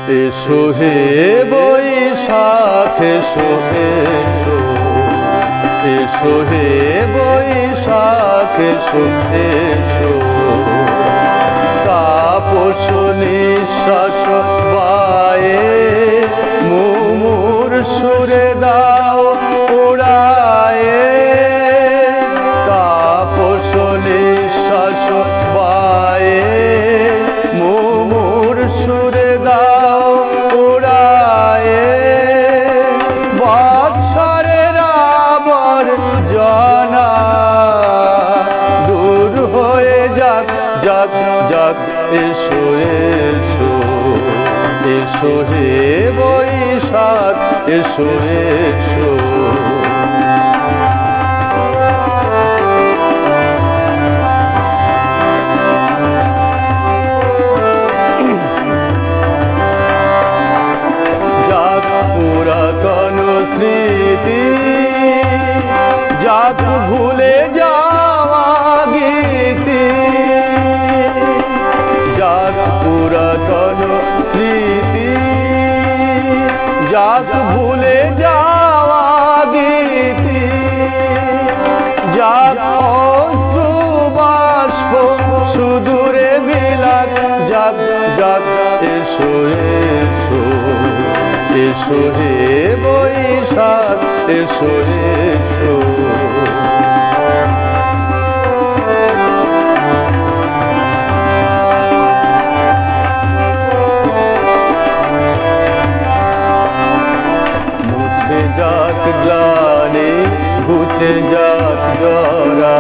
এসো হে বৈশাখ এসো এসো, এসো হে বৈশাখ এসো এসো, তাপস নিঃশ্বাস বায়ে মুমুর সুরে দাও উড়ায়ে, তাপস নিঃশ্বাস বায়ে মুমুর সুরে দাও উড়ায়ে, বাৎসরের আবর্জনা দূর হয়ে যাক যাক যাক, এসো এসো, এসো হে বৈশাখ এসো এসো। যাক পুরাতন স্মৃতি, যাক ভুলে যাওয়া গীতি, যাক পুরাতন স্মৃতি, যাক ভুলে যাওয়া গীতি, যাক অশ্রু বাষ্প সুদূরে বিলাক, যাক যাক এসো এসো, এসো হে বৈশাখ এসো এসো। মুছে যাক গ্লানি, ঘুচে যাক জরা,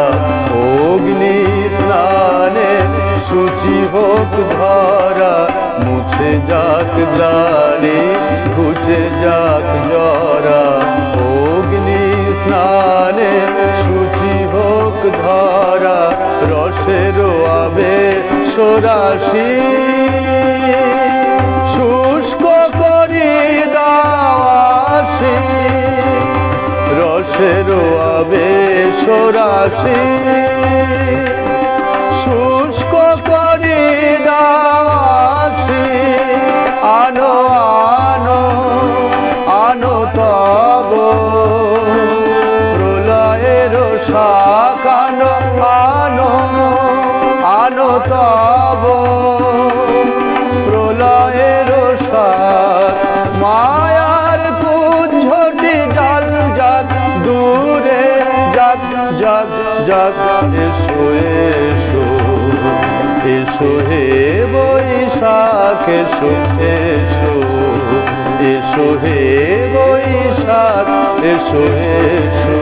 অগ্নি স্নানে সূচি হোক ধরা, মুছে যাক গ্লানি, ঘুচে যাক জরা, অগ্নি স্নানে সূচি হোক ধরা, রসের আবেশ রাশি শুষ্ক করি দাওয়াসি, রসের আবেশ রাশি শুষ্ক করি দাওয়াসি, আনো আনো আনো তব প্রলয়ের শাখ, আনো আনো আনো তব প্রলয়ের শাখ, মায়ার কুঞ্জটি জাল যাক দূরে যাক যাক যাক, এসো এসো, এসো হে বৈশাখ এসো এসো, এসো হে বৈশাখ এসো এসো।